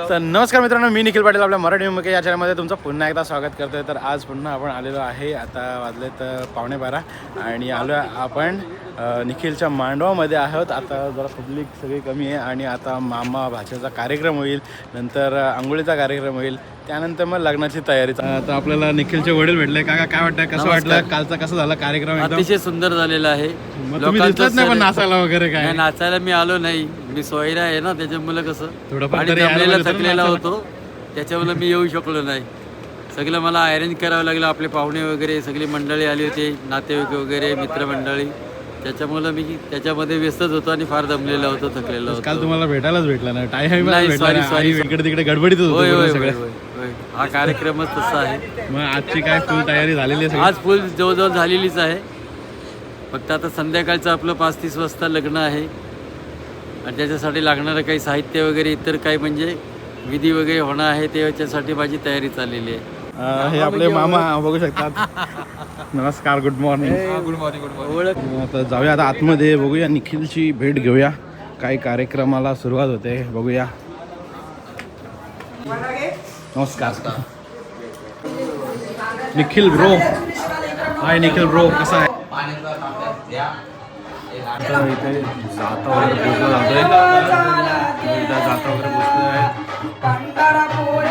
तर नमस्कार मित्रांनो, मी निखिल पाटील आपल्या मराठी मुंबई या चॅनलमध्ये तुमचं पुन्हा एकदा स्वागत करतोय. तर आज पुन्हा आपण आलेलो आहे. आता वाजलेत 11:15 आणि आलो आपण निखिलच्या मांडवामध्ये आहोत. आता जरा पब्लिक सगळी कमी आहे आणि आता मामा भाच्याचा कार्यक्रम होईल, नंतर आंघोळीचा कार्यक्रम होईल, त्यानंतर मग लग्नाची तयारी. आता आपल्याला निखिलचे वडील भेटले. काका काय वाटतं, कसं वाटलं कालचा, कसा झाला कार्यक्रम? अतिशय सुंदर झालेला आहे. लोकांचं नाही पण नाचायला वगैरे काय? नाचायला मी आलो नाही, मी सोयरा आहे ना, त्याच्यामुळे कसं थोडंफार आणि जमलेला थकलेला होतो, त्याच्यामुळे मी येऊ शकलो नाही. सगळं मला अरेंज करावं लागलं. आपले पाहुणे वगैरे सगळी मंडळी आली होती, नातेवाईक वगैरे मित्रमंडळी, त्याच्यामुळे मी त्याच्यामध्ये व्यस्तच होतो आणि फार दमलेला होतो, थकलेला होतो. काल तुम्हाला भेटायलाच भेटला नाही, टाइम सॉरी इकडे तिकडे गडबडीत होतो. हा कार्यक्रमच तसा आहे. मग आजची काय फुल तयारी झालेली आहे? आज फुल जवळजवळ झालेलीच आहे. फक्त आता संध्याकाळचं आपलं 5:30 वाजता लग्न आहे आणि त्याच्यासाठी लागणारं काही साहित्य वगैरे इतर काही म्हणजे विधी वगैरे होणं आहे, त्याच्यासाठी माझी तयारी चाललेली आहे. हे आपले मामा बघू शकतात. नमस्कार, गुड मॉर्निंग. Good morning. आता जाऊया आता आतमध्ये, बघूया निखिलची भेट घेऊया. काही कार्यक्रमाला सुरुवात होते, बघूया. नमस्कार निखिल ब्रो. हाय निखिल ब्रो, कसा आहे? आता इथे जाता वगैरे पोचला जातोय, जाता वगैरे पोचतोय.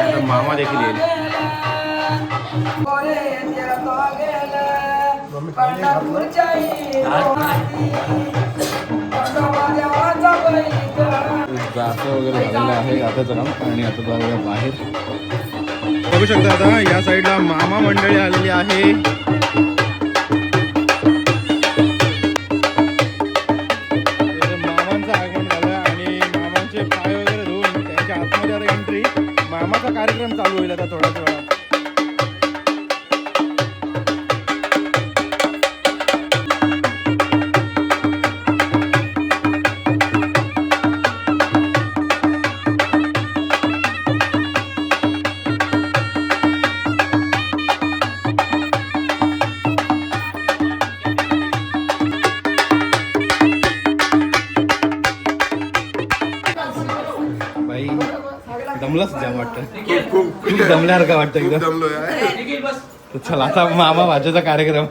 आता मामा देखील येईल. जाता वगैरे झालेलं आहे जाताचं काम आणि आता जाऊया बाहेर. बघू शकता आता या साईडला मामा मंडळी आलेली आहे. मामांचं आगमन झालं आणि मामांचे पाय वगैरे धुवून त्यांच्या आतमध्ये आता एंट्री. मामाचा कार्यक्रम चालू होईल आता थोड्याच वेळात. दमलाच जाम वाटतं, खूप दमल्यासारखं वाटतं एकदम. तर चला आता मामा भाच्याचा कार्यक्रम.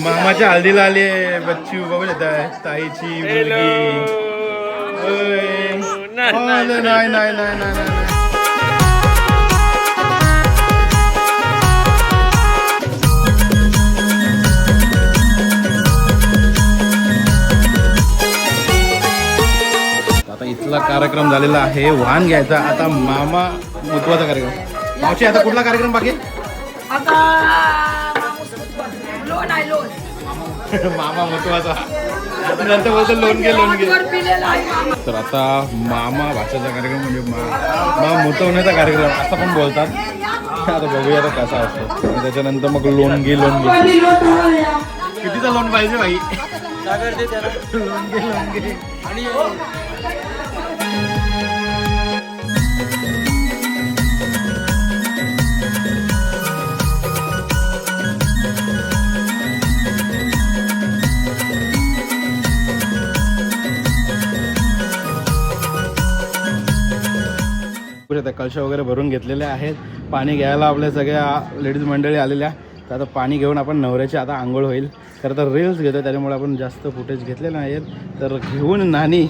मामाच्या हल्दीला आली बच्चू, बघू येत आहे ताईची मुलगी. नाही नाही नाही नाही. आता इथला कार्यक्रम झालेला आहे, वाहन घ्यायचा. आता मामा महत्वाचा कार्यक्रम. मावशी आता कुठला कार्यक्रम बाकी? मामा महत्वाचा, नंतर बोलतो लोन घे. तर आता मामा भाषेचा कार्यक्रम म्हणजे मामा मोठवण्याचा कार्यक्रम असं पण बोलतात. आता बघूया आता कसा असतो. त्याच्यानंतर मग लोन घे. कितीचा लोन पाहिजे भाई? लोन घे. आणि कलश वगैरे भरून घेतलेले आहेत. पाणी घ्यायला आपल्या सगळ्या लेडीज मंडळी आलेल्या. तर आता पाणी घेऊन आपण नवऱ्याची आता आंघोळ होईल. खरं तर रील्स घेतो त्याच्यामुळे आपण जास्त फुटेज घेतलेले नाही आहेत. तर घेऊन नानी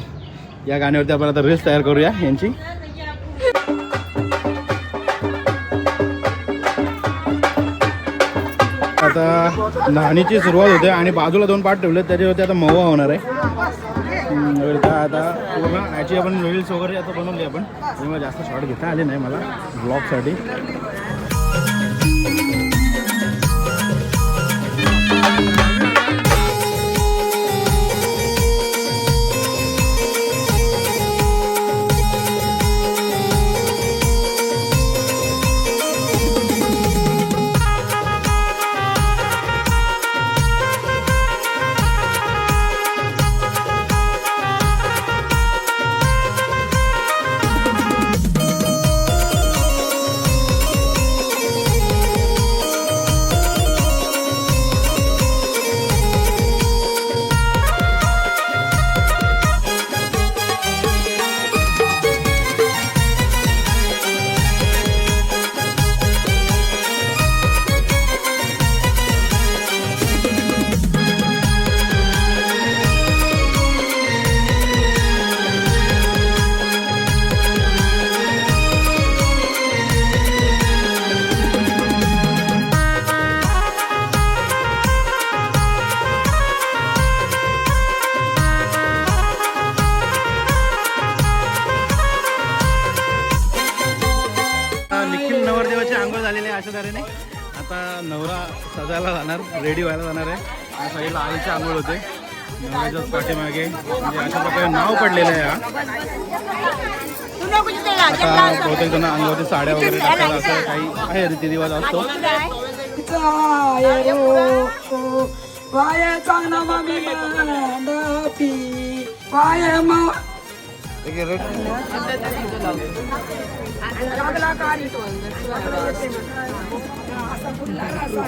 या गाण्यावरती आपण आता रील्स तयार करूया यांची. आता नाणीची सुरुवात होते आणि बाजूला 2 पार्ट ठेवले त्याच्यावरती आता मवा होणार आहे. आता पूर्ण याची आपण रील्स वगैरे आता बनवली आपण. त्यामुळे जास्त शॉर्ट घेता आले नाही मला ब्लॉगसाठी. निखिल नवरदेवाची आंघोळ झालेली आहे अशा तऱ्हेने. आता नवरा सजायला जाणार, रेडी व्हायला जाणार आहे. या साईडला आईची आंघोळ होते नवऱ्याच्याच पाठीमागे. म्हणजे अशा प्रकारे नाव पडलेलं आहे. आता बहुतेक जण अंगावरती साड्या वगैरे टाकायला असं काही आहे रीतिरिवाज असतो.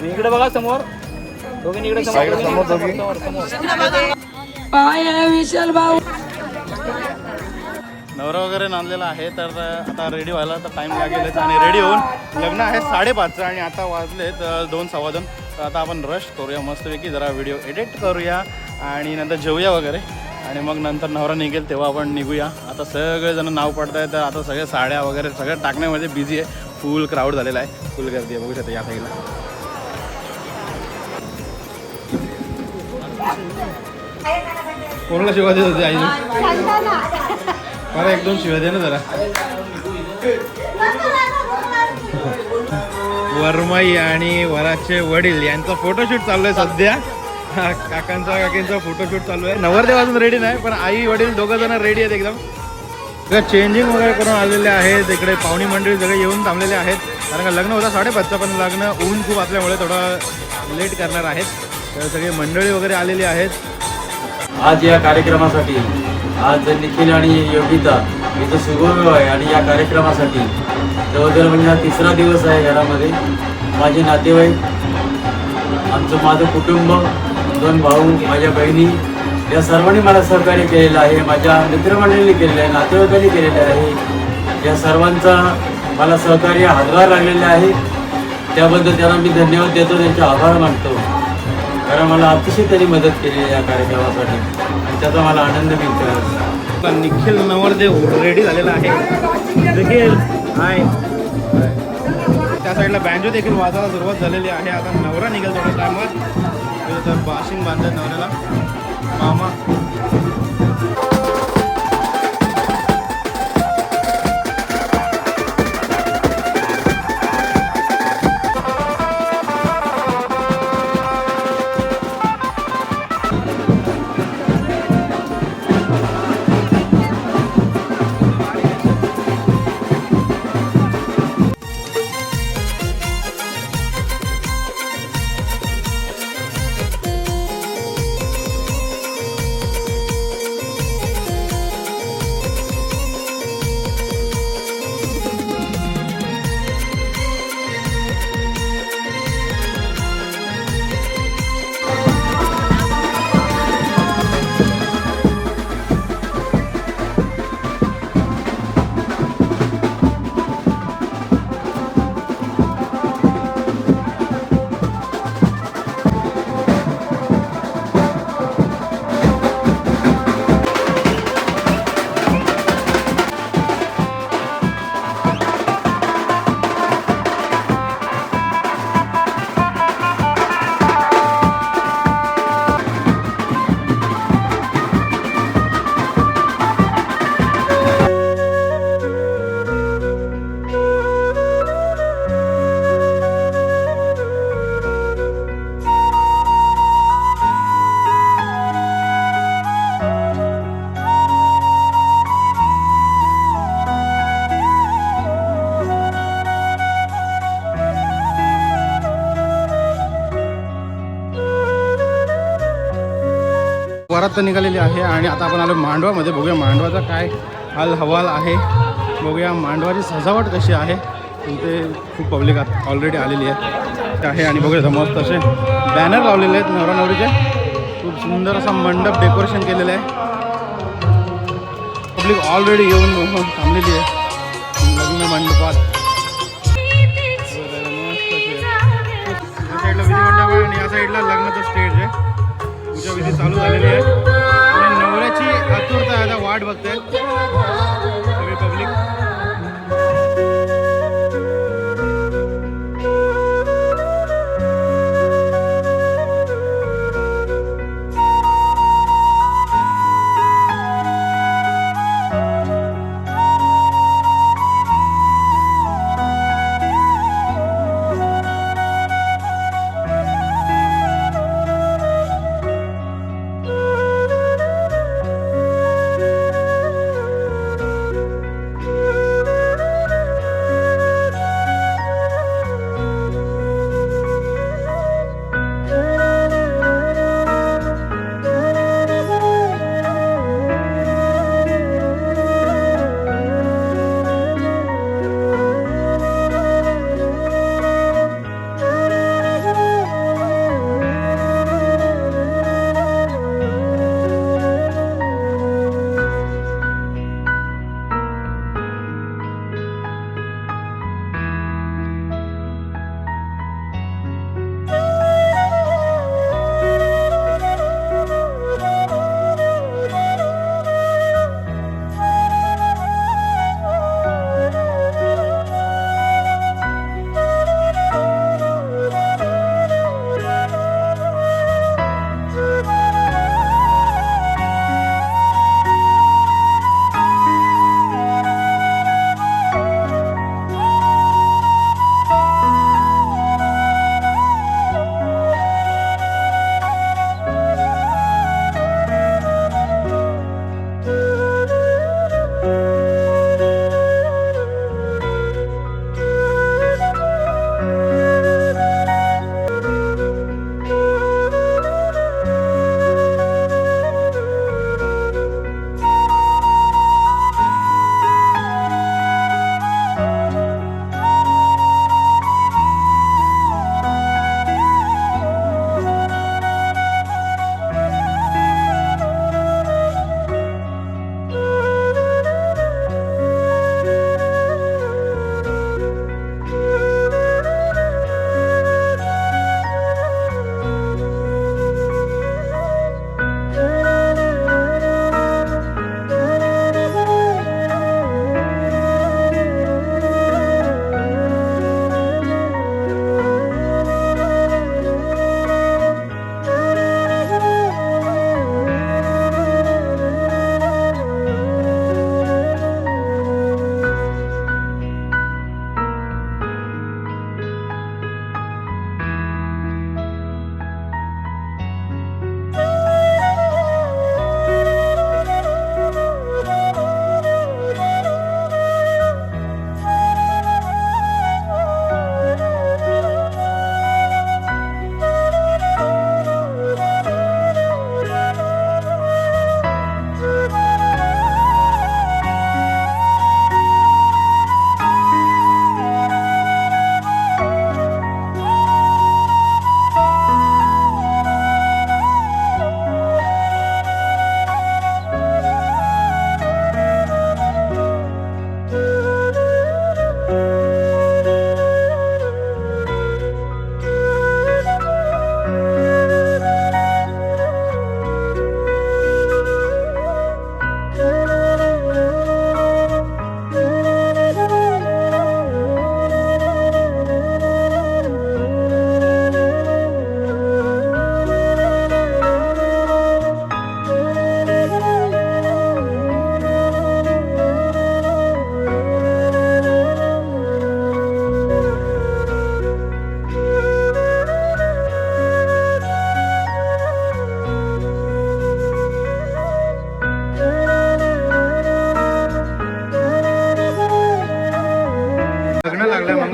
इकडे बघा समोर दोघी इकडे विशाल भाऊ. नवरा वगैरे नांदलेला आहे. तर आता रेडी व्हायला तर टाईम लागेलच. आणि रेडी होऊन लग्न आहे 5:30 आणि आता वाजलेत 2 सव्वा 2. तर आता आपण रश करूया मस्तपैकी, जरा व्हिडिओ एडिट करूया आणि नंतर जेवूया वगैरे. आणि मग नंतर नवरा निघेल तेव्हा आपण निघूया. आता सगळेजण नाव पडत आहे. तर आता सगळे साड्या वगैरे सगळं टाकण्यामध्ये बिझी आहे. फुल क्राऊड झालेला आहे, फुल गर्दी आहे. बघू शकता या साईडला. कोणाला शिवा देत होते आई? मला 1-2 शिव्या दे ना जरा. वरमाई आणि वराचे वडील यांचा फोटोशूट चालू आहे सध्या. काकांचा फोटोशूट चालू आहे. नवरदेव अजून रेडी नाही, पण आई वडील दोघं जण रेडी आहेत एकदम. चेंजिंग वगैरे करून आलेले आहेत. इकडे पाहुणी मंडळी सगळे येऊन थांबलेले आहेत. कारण का लग्न होता 5:30, पण लग्न ऊन खूप असल्यामुळे थोडं लेट करणार आहेत. तर सगळे मंडळी वगैरे आलेली आहेत. आज या कार्यक्रमासाठी आज निखिल आणि योगिता इथं सुगम आहे. आणि या कार्यक्रमासाठी जवळजवळ म्हणजे हा 3रा दिवस आहे. घरामध्ये माझे नातेवाईक, माझं कुटुंब, 2 भाऊ, माझ्या बहिणी या सर्वांनी मला सहकार्य केलेलं आहे. माझ्या मित्रमंडळींनी केलेलं आहे, नातेवाईकांनी केलेलं आहे. या सर्वांचा मला सहकार्य हातभार लागलेलं आहे. त्याबद्दल त्यांना मी धन्यवाद देतो, त्यांचे आभार मानतो. कारण मला अतिशय त्यांनी मदत केली आहे या कार्यक्रमासाठी आणि त्याचा मला आनंद मिळतो. निखिल नवरदेव रेडी झालेला आहे. निखिल हाय. त्या साईडला बँजो देखील वाजायला सुरुवात झालेली आहे. आता नवरा निघेल थोड्या टायमात. तर बाशिंग बांधत नवऱ्याला मामा. वरात तर निघालेली आहे आणि आता आपण आलो मांडवामध्ये. बघूया मांडवाचा काय हाल हवाल आहे, बघूया मांडवाची सजावट कशी आहे. इथे खूप पब्लिक ऑलरेडी आलेली आहे आणि बघूया मस्त असे बॅनर लावलेले आहेत नवरा नवरीचे. खूप सुंदर असा मंडप डेकोरेशन केलेलं आहे. पब्लिक ऑलरेडी येऊन थांबलेली आहे लग्न मंडपात. या साईडला विधी मंडप आहे आणि या साईडला लग्नाचं स्टेज आहे. पूजा विधी चालू झालेली आहे आणि नवऱ्याची आतुरता आता वाट बघते सगळी पब्लिक.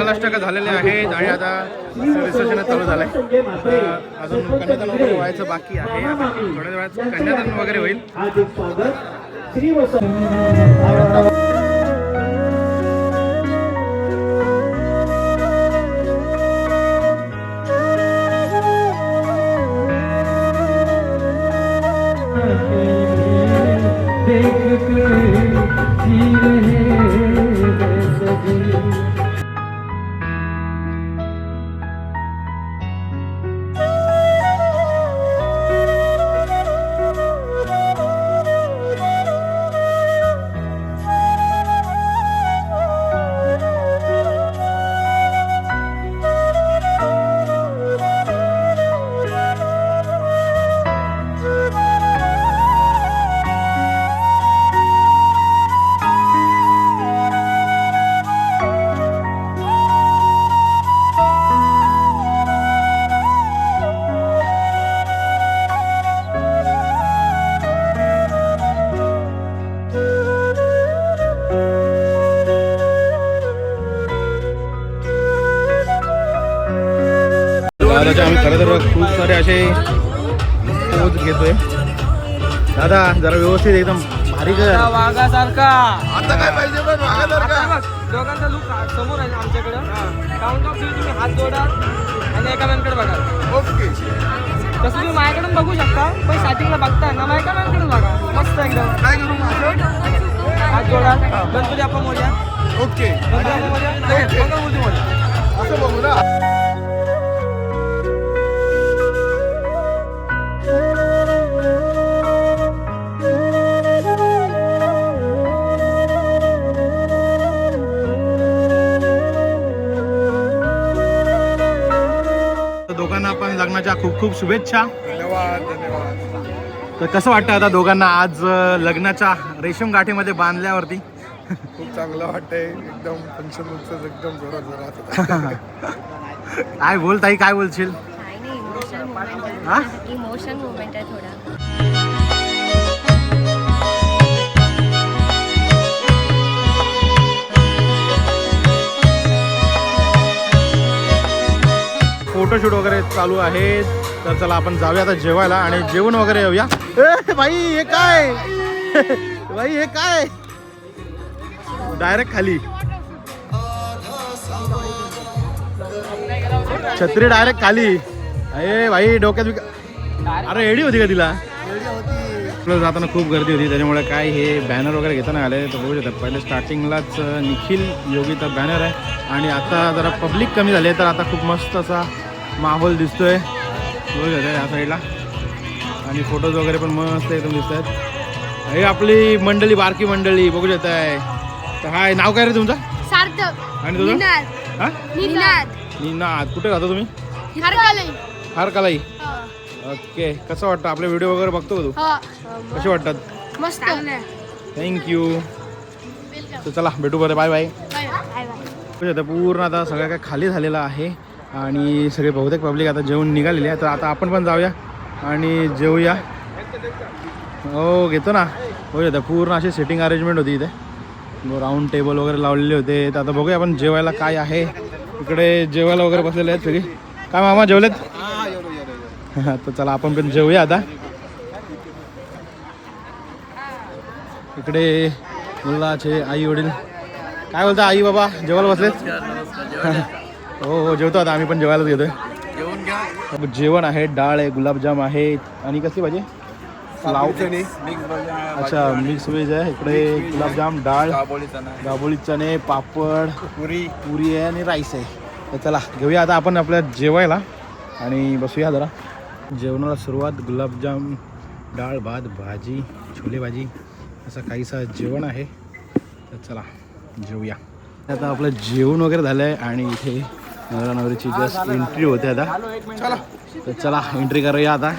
मंगलाष्टक झालेले आहेत आणि आता रिसेप्शन चालू झालंय. आता अजून कन्यादान वगैरे व्हायचं बाकी आहे. आता थोड्या वेळात कन्यादान वगैरे होईल. दादाचे आम्ही खरं तर खूप सारे असे पोज घेतोय. दादा जरा व्यवस्थित एकदम भारी कर. वाघासारखा आता काय पाहिजे पण वाघासारखा. दोघांचा लुक समोर आहे आमच्याकडं. काउंट ऑफ तुम्ही हात जोडा आणि एकामेकांकडे बघा. ओके. तसं तुम्ही माझ्याकडून बघू शकता पण स्टार्टिंगला बघता ना माझ्याकडून बघा. मस्त एकदम. काय करू हात जोडा. गणपती आपण मोजा. ओके गणपती आपण मोजा. मंगळमूर्ती मोजा. असं बघू ना. दोघांना आपण लग्नाच्या खूप खूप शुभेच्छा. धन्यवाद धन्यवाद. तर कसं वाटतं आता दोघांना आज लग्नाच्या रेशीम गाठीमध्ये बांधल्यावरती? खूप चांगलं वाटतंय. एकदम फंक्शन एकदम जोरात. काय बोल ताई, काय बोलशील? काही नाही, इमोशनल मोमेंट हा? आहे. इमोशनल मोमेंट आहे थोडा. फोटोशूट वगैरे चालू आहे. तर चला आपण जाऊया आता जेवायला आणि जेवण वगैरे येऊया. ए भाई हे काय भाई हे काय डायरेक्ट खाली छत्री डायरेक्ट खाली. अरे भाई डोक्यात अरे एडी होती का तिला? आपल्याला जाताना खूप गर्दी होती त्याच्यामुळे काय हे बॅनर वगैरे घेता नाही आले. तर बघू शकता पहिले स्टार्टिंगलाच निखिल योगीचा बॅनर आहे आणि आता जरा पब्लिक कमी झाली आहे तर आता खूप मस्त असा माहोल दिसतोय. बघू शकता या साईडला आणि फोटोज वगैरे पण मस्त एकदम दिसत आहेत. हे आपली मंडळी, बारकी मंडळी बघू शकताय. तर हाय, नाव काय रे तुमचं? सार्थक. आणि तुझं? हा निनाद. निनाद. कुठे राहतो तुम्ही? हारकालाई. ओके. कसं वाटतं आपले व्हिडिओ वगैरे बघतो का तू? कसे वाटतात? मस्त. थँक्यू. तर चला भेटू बरं. Bye bye. पूर्ण आता सगळं काय खाली झालेलं आहे आणि सगळे बहुतेक पब्लिक आता जेवून निघालेले आहे. तर आता आपण पण जाऊया आणि जेवूया. हो घेतो ना. हो येतं पूर्ण अशी सिटिंग अरेंजमेंट होती इथे. राऊंड टेबल वगैरे लावलेले होते. तर आता बघूया आपण जेवायला काय आहे. इकडे जेवायला वगैरे बसलेले आहेत सगळे. काय मामा जेवलेत? तर चला आपण पण जेवूया आता. इकडे मुलाचे आई वडील काय बोलता? आई बाबा जेवायला बसलेत? हो जेवतो आता आम्ही पण जेवायलाच घेतोय. जेवण घ्या. जेवण आहे, डाळ आहे, गुलाबजाम आहे आणि कसली भाजी? अच्छा मिक्स व्हेज आहे. इकडे गुलाबजाम, डाळ, दाबोळी चणे, पापड, पुरी आहे आणि राईस आहे. तर चला घेऊया आता आपण आपल्या जेवायला आणि बसूया जरा. जेवणाला सुरुवात गुलाबजाम, डाळ, भात, भाजी, छोले भाजी असं काहीसं जेवण आहे. तर चला जेवूया. आता आपलं जेवण वगैरे झालं आहे आणि इथे नवरा नवरीची जस्ट एंट्री होते आता. चला तर चला एंट्री करूया आता.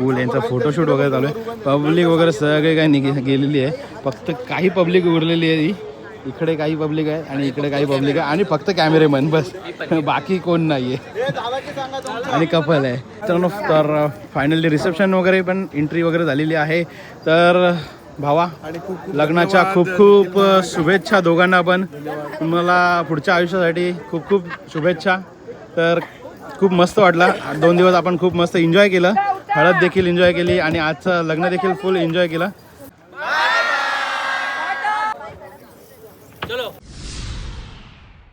फुल यांचा फोटोशूट वगैरे चालू आहे. पब्लिक वगैरे सगळे काही गेलेली आहे. फक्त काही पब्लिक उरलेली आहे. इकडे काही पब्लिक आहे आणि इकडे काही पब्लिक आहे आणि फक्त कॅमेरेमन बस, बाकी कोण नाही आहे आणि कपल आहे. तर फायनली रिसेप्शन वगैरे पण एंट्री वगैरे झालेली आहे. तर भावा लग्नाच्या खूप खूप शुभेच्छा दोघांना पण. तुम्हाला पुढच्या आयुष्यासाठी खूप खूप शुभेच्छा. तर खूप मस्त वाटला 2 दिवस आपण खूप मस्त एन्जॉय केलं. हळद देखील एन्जॉय केली आणि आजचं लग्न देखील फुल एन्जॉय केलं.